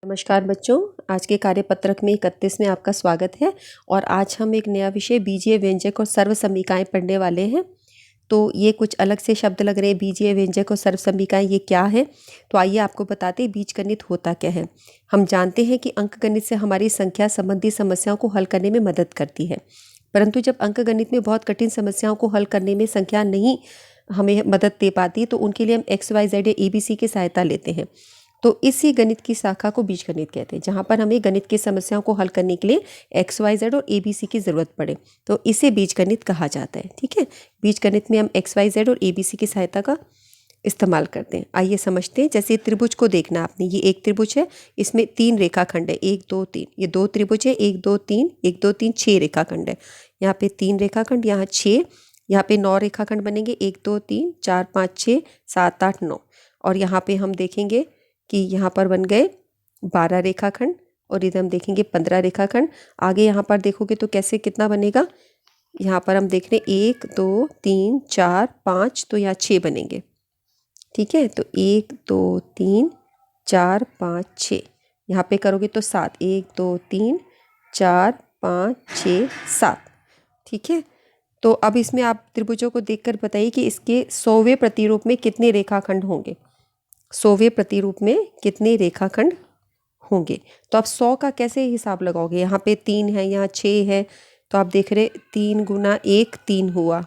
नमस्कार बच्चों, आज के कार्यपत्रक में 31 में आपका स्वागत है। और आज हम एक नया विषय बीजीय व्यंजक और सर्वसम्मिकाएं पढ़ने वाले हैं। तो ये कुछ अलग से शब्द लग रहे हैं, बीजीय व्यंजक और सर्वसम्मिकाएं, ये क्या है? तो आइए आपको बताते हैं बीजगणित होता क्या है। हम जानते हैं कि अंकगणित से हमारी संख्या संबंधी समस्याओं को हल करने में मदद करती है, परंतु जब अंकगणित में बहुत कठिन समस्याओं को हल करने में संख्या नहीं हमें मदद दे पाती, तो उनके लिए हम XYZ या ABC की सहायता लेते हैं। तो इसी गणित की शाखा को बीजगणित कहते हैं, जहाँ पर हमें गणित की समस्याओं को हल करने के लिए XYZ और ABC की ज़रूरत पड़े, तो इसे बीजगणित कहा जाता है। ठीक है, बीजगणित में हम XYZ और ABC की सहायता का इस्तेमाल करते हैं। आइए समझते हैं। जैसे त्रिभुज को देखना आपने, ये एक त्रिभुज है, इसमें 3 रेखाखंड है, 1 2 3। ये 2 त्रिभुज है, 1 2 3 1 2 3 6 रेखाखंड है। यहाँ पे 3 रेखाखंड, यहाँ 6, यहाँ पे 9 रेखाखंड बनेंगे, 1 2 3 4 5 6 7 8 9। और यहाँ पे हम देखेंगे कि यहाँ पर बन गए 12 रेखाखंड, और इधर हम देखेंगे 15 रेखाखंड। आगे यहाँ पर देखोगे तो कैसे कितना बनेगा, यहाँ पर हम देख रहे हैं 1 2 3 4 5, तो यहाँ 6 बनेंगे। ठीक है, तो 1 2 3 4 5 6, यहाँ पे करोगे तो 7, 1 2 3 4 5 6 7। ठीक है, तो अब इसमें आप त्रिभुजों को देखकर बताइए कि इसके 100वें प्रतिरूप में कितने रेखाखंड होंगे। 100वें प्रतिरूप में कितने रेखाखंड होंगे? तो आप 100 का कैसे हिसाब लगाओगे? यहाँ पे 3 है, यहाँ 6 है, तो आप देख रहे 3 गुना 1 3 हुआ।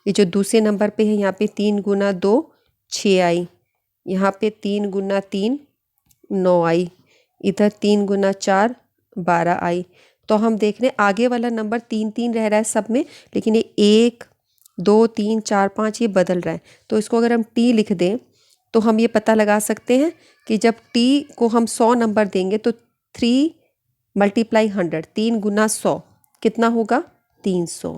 ये जो दूसरे नंबर पे है, यहाँ पे 3 गुना 2 6 आई, यहाँ पे 3 गुना 3 9 आई, इधर 3 गुना 4 12 आई। तो हम देख रहे हैं आगे वाला नंबर 3 3 रह रहा है सब में, लेकिन ये 1 2 3 4 5 ये बदल रहा है। तो इसको अगर हम T लिख दें तो हम ये पता लगा सकते हैं कि जब T को हम 100 नंबर देंगे तो 3 × 100, 3 गुना 100 कितना होगा? 300।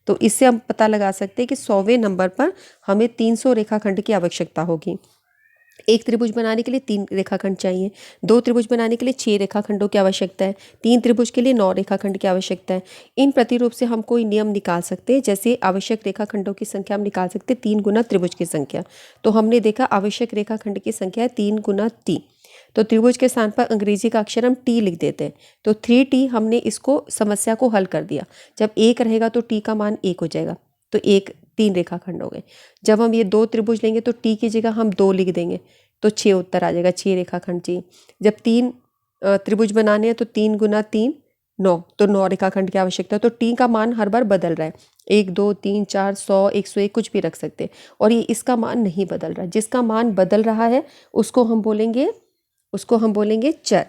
तो इससे हम पता लगा सकते हैं कि 100वें नंबर पर हमें 300 रेखाखंड की आवश्यकता होगी। एक त्रिभुज बनाने के लिए 3 रेखाखंड चाहिए, 2 त्रिभुज बनाने के लिए 6 रेखाखंडों की आवश्यकता है, 3 त्रिभुज के लिए 9 रेखाखंड की आवश्यकता है। इन प्रतिरूप से हम कोई नियम निकाल सकते हैं, जैसे आवश्यक रेखाखंडों की संख्या हम निकाल सकते हैं 3 गुना त्रिभुज की संख्या। तो हमने देखा आवश्यक रेखाखंड की संख्या है 3 गुना 3, तो त्रिभुज के स्थान पर अंग्रेजी का अक्षर हम T लिख देते हैं। तो 3T हमने इसको समस्या को हल कर दिया। जब 1 रहेगा तो T का मान 1 हो जाएगा, तो 3 रेखाखंड हो गए। जब हम ये 2 त्रिभुज लेंगे तो T की जगह हम 2 लिख देंगे, तो 6 उत्तर आ जाएगा, 6 रेखाखंड चाहिए। जब 3 त्रिभुज बनाने हैं तो 3 गुना 3 9, तो 9 रेखाखंड की आवश्यकता है। तो T का मान हर बार बदल रहा है, 1 2 3 4 100 101 कुछ भी रख सकते हैं, और ये इसका मान नहीं बदल रहा है। जिसका मान बदल रहा है उसको हम बोलेंगे चर।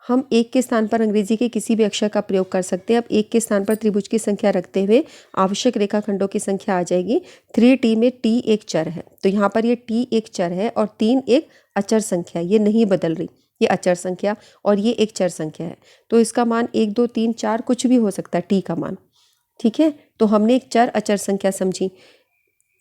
हम 1 के स्थान पर अंग्रेजी के किसी भी अक्षर का प्रयोग कर सकते हैं। अब 1 के स्थान पर त्रिभुज की संख्या रखते हुए आवश्यक रेखाखंडों की संख्या आ जाएगी। 3T में T एक चर है, तो यहाँ पर ये T एक चर है और 3 एक अचर संख्या, ये नहीं बदल रही, ये अचर संख्या, और ये एक चर संख्या है। तो इसका मान 1 2 3 4 कुछ भी हो सकता है T का मान। ठीक है, तो हमने एक चर अचर संख्या समझी।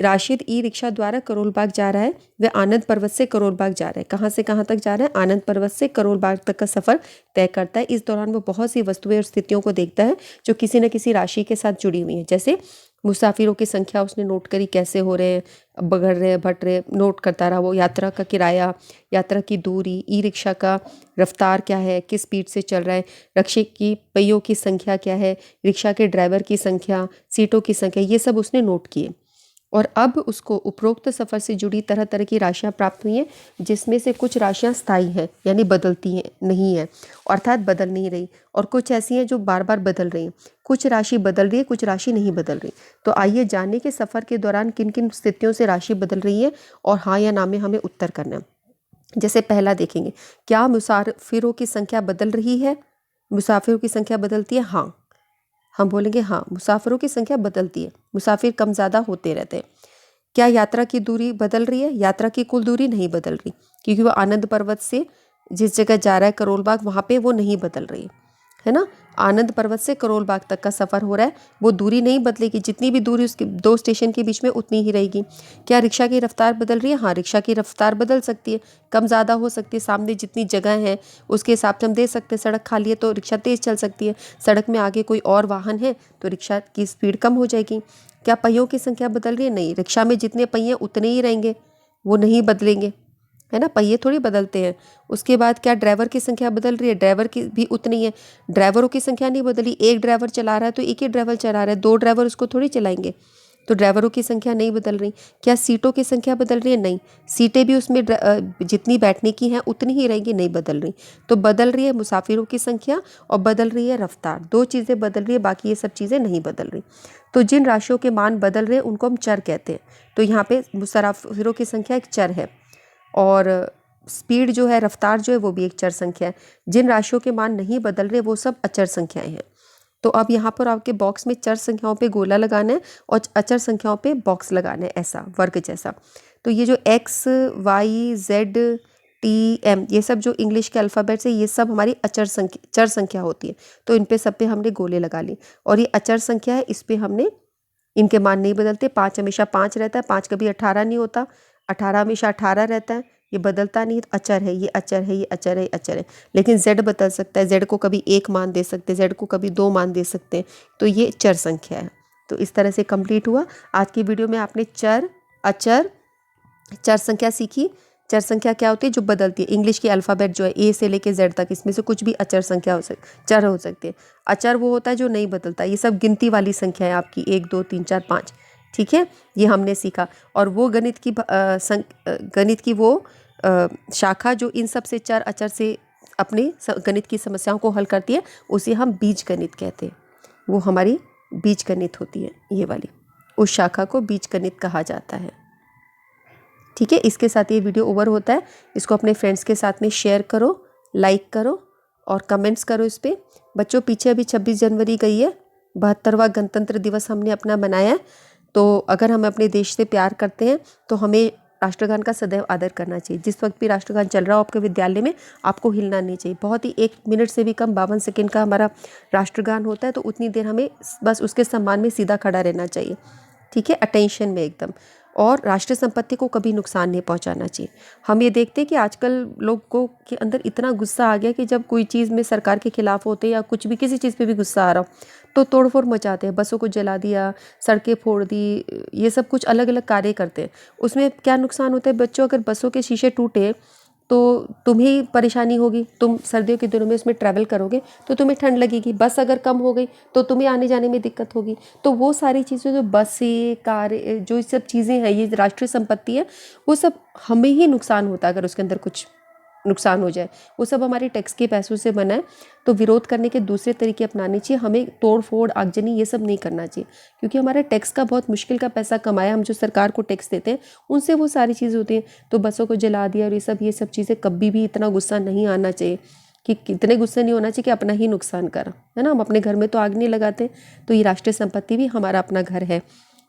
राशिद ई रिक्शा द्वारा करोल बाग जा रहा है, वह आनंद पर्वत से करोल बाग जा रहा है। कहाँ से कहाँ तक जा रहा है? आनंद पर्वत से करोल बाग तक का सफर तय करता है। इस दौरान वो बहुत सी वस्तुएं और स्थितियों को देखता है जो किसी न किसी राशि के साथ जुड़ी हुई हैं। जैसे मुसाफिरों की संख्या उसने नोट करी, कैसे हो रहे हैं, बढ़ रहे घट रहे, नोट करता रहा। वो यात्रा का किराया, यात्रा की दूरी, ई रिक्शा का रफ्तार क्या है, किस स्पीड से चल रहा है, रिक्शे की पहियों की संख्या क्या है, रिक्शा के ड्राइवर की संख्या, सीटों की संख्या, ये सब उसने नोट किए। और अब उसको उपरोक्त सफ़र से जुड़ी तरह तरह की राशियाँ प्राप्त हुई हैं, जिसमें से कुछ राशियाँ स्थायी हैं, यानी बदलती हैं नहीं हैं, अर्थात बदल नहीं रही, और कुछ ऐसी हैं जो बार बार बदल रही हैं। कुछ राशि बदल रही है, कुछ राशि नहीं बदल रही। तो आइए जाने के सफ़र के दौरान किन किन स्थितियों से राशि बदल रही है, और हाँ या ना में हमें उत्तर करना है। जैसे पहला देखेंगे, क्या मुसाफिरों की संख्या बदल रही है? मुसाफिरों की संख्या बदलती है, हाँ, हम बोलेंगे हाँ, मुसाफिरों की संख्या बदलती है, मुसाफिर कम ज़्यादा होते रहते हैं। क्या यात्रा की दूरी बदल रही है? यात्रा की कुल दूरी नहीं बदल रही, क्योंकि वो आनंद पर्वत से जिस जगह जा रहा है करोल बाग, वहाँ पे वो नहीं बदल रही है ना। आनंद पर्वत से करोल बाग तक का सफ़र हो रहा है, वो दूरी नहीं बदलेगी, जितनी भी दूरी उसके 2 स्टेशन के बीच में उतनी ही रहेगी। क्या रिक्शा की रफ्तार बदल रही है? हाँ, रिक्शा की रफ्तार बदल सकती है, कम ज़्यादा हो सकती है। सामने जितनी जगह है उसके हिसाब से हम दे सकते हैं। सड़क खाली है तो रिक्शा तेज़ चल सकती है, सड़क में आगे कोई और वाहन है तो रिक्शा की स्पीड कम हो जाएगी। क्या पहियों की संख्या बदल रही है? नहीं, रिक्शा में जितने पहिए उतने ही रहेंगे, वो नहीं बदलेंगे, है ना, पहिए थोड़ी बदलते हैं। उसके बाद क्या ड्राइवर की संख्या बदल रही है? ड्राइवर की भी उतनी है, ड्राइवरों की संख्या नहीं बदली। एक ड्राइवर चला रहा है तो एक ही ड्राइवर चला रहा है, 2 ड्राइवर उसको थोड़ी चलाएंगे, तो ड्राइवरों की संख्या नहीं बदल रही। क्या सीटों की संख्या बदल रही है? नहीं, सीटें भी उसमें जितनी बैठने की हैं उतनी ही रहेंगी, नहीं बदल रही। तो बदल रही है मुसाफिरों की संख्या और बदल रही है रफ्तार, 2 चीज़ें बदल रही है, बाकी ये सब चीज़ें नहीं बदल रही। तो जिन राशियों के मान बदल रहे हैं उनको हम चर कहते हैं। तो यहाँ पे मुसाफिरों की संख्या एक चर है और स्पीड जो है, रफ्तार जो है, वो भी एक चर संख्या है। जिन राशियों के मान नहीं बदल रहे वो सब अचर संख्याएं हैं। तो अब यहाँ पर आपके बॉक्स में चर संख्याओं पे गोला लगाना है और अचर संख्याओं पे बॉक्स लगाना है, ऐसा वर्ग जैसा। तो ये जो x, y, z, t, m, ये सब जो इंग्लिश के अल्फ़ाबेट्स है, ये सब हमारी चर संख्या होती है। तो इन पे सब पे हमने गोले लगा ली और ये अचर संख्या है, इस पे हमने, इनके मान नहीं बदलते। 5 हमेशा 5 रहता है, 5 कभी 18 नहीं होता, 18 हमेशा 18 रहता है, ये बदलता नहीं, अचर है, ये अचर है, ये अचर है, ये अचर है। लेकिन z बदल सकता है, z को कभी 1 मान दे सकते हैं, z को कभी 2 मान दे सकते हैं, तो ये चर संख्या है। तो इस तरह से कंप्लीट हुआ आज की वीडियो में। आपने चर, अचर, चर संख्या सीखी। चर संख्या क्या होती है? जो बदलती है। इंग्लिश की अल्फ़ाबेट जो है ए से लेके जेड तक, इसमें से कुछ भी अचर संख्या चर हो सकती है। अचर वो होता है जो नहीं बदलता, ये सब गिनती वाली संख्या है आपकी, 1 2 3 4 5, ठीक है, ये हमने सीखा। और वो गणित की वो शाखा जो इन सब से, चर अचर से अपने गणित की समस्याओं को हल करती है, उसे हम बीज गणित कहते हैं। वो हमारी बीज गणित होती है, ये वाली, उस शाखा को बीज गणित कहा जाता है। ठीक है, इसके साथ ये वीडियो ओवर होता है। इसको अपने फ्रेंड्स के साथ में शेयर करो, लाइक करो और कमेंट्स करो इस पर। बच्चों, पीछे अभी 26 जनवरी गई है, 72वां गणतंत्र दिवस हमने अपना मनाया है। तो अगर हम अपने देश से प्यार करते हैं तो हमें राष्ट्रगान का सदैव आदर करना चाहिए। जिस वक्त भी राष्ट्रगान चल रहा हो आपके विद्यालय में, आपको हिलना नहीं चाहिए। बहुत ही 1 मिनट से भी कम 52 सेकेंड का हमारा राष्ट्रगान होता है, तो उतनी देर हमें बस उसके सम्मान में सीधा खड़ा रहना चाहिए, ठीक है, अटेंशन में एकदम। और राष्ट्रीय संपत्ति को कभी नुकसान नहीं पहुंचाना चाहिए। हम ये देखते हैं कि आजकल लोगों के अंदर इतना गुस्सा आ गया कि जब कोई चीज़ में सरकार के खिलाफ होते या कुछ भी, किसी चीज़ पे भी गुस्सा आ रहा हो तो तोड़फोड़ मचाते हैं, बसों को जला दिया, सड़कें फोड़ दी, ये सब कुछ अलग अलग कार्य करते हैं। उसमें क्या नुकसान होता है बच्चों? अगर बसों के शीशे टूटे तो तुम्हें परेशानी होगी। तुम सर्दियों के दिनों में उसमें ट्रैवल करोगे तो तुम्हें ठंड लगेगी। बस अगर कम हो गई तो तुम्हें आने जाने में दिक्कत होगी। तो वो सारी चीज़ें, जो बसें, कारें, जो सब चीज़ें हैं, ये राष्ट्रीय संपत्ति है, वो सब हमें ही नुकसान होता है अगर उसके अंदर कुछ नुकसान हो जाए। वो सब हमारे टैक्स के पैसों से बना है। तो विरोध करने के दूसरे तरीके अपनाने चाहिए। हमें तोड़ फोड़, आगजनी, ये सब नहीं करना चाहिए, क्योंकि हमारा टैक्स का बहुत मुश्किल का पैसा कमाया, हम जो सरकार को टैक्स देते हैं उनसे वो सारी चीज़ें होती हैं। तो बसों को जला दिया और ये सब चीज़ें, कभी भी इतना गुस्सा नहीं आना चाहिए, कि कितने गुस्से नहीं होना चाहिए कि अपना ही नुकसान करा, है ना। हम अपने घर में तो आग नहीं लगाते, तो ये राष्ट्रीय संपत्ति भी हमारा अपना घर है।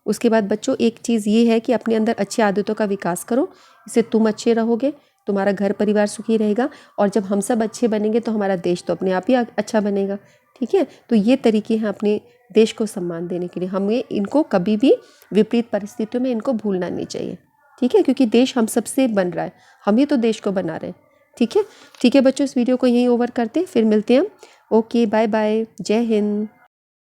उसके बाद बच्चों, एक चीज़ ये है कि अपने अंदर अच्छी आदतों का विकास करो, इससे तुम अच्छे रहोगे, तुम्हारा घर परिवार सुखी रहेगा, और जब हम सब अच्छे बनेंगे तो हमारा देश तो अपने आप ही अच्छा बनेगा, ठीक है। तो ये तरीके हैं अपने देश को सम्मान देने के लिए। हमें इनको कभी भी विपरीत परिस्थितियों में इनको भूलना नहीं चाहिए, ठीक है, क्योंकि देश हम सबसे बन रहा है, हम ही तो देश को बना रहे हैं, ठीक है। ठीक है बच्चों, इस वीडियो को यहीं ओवर करते हैं, फिर मिलते हैं हम। ओके, बाय बाय, जय हिंद।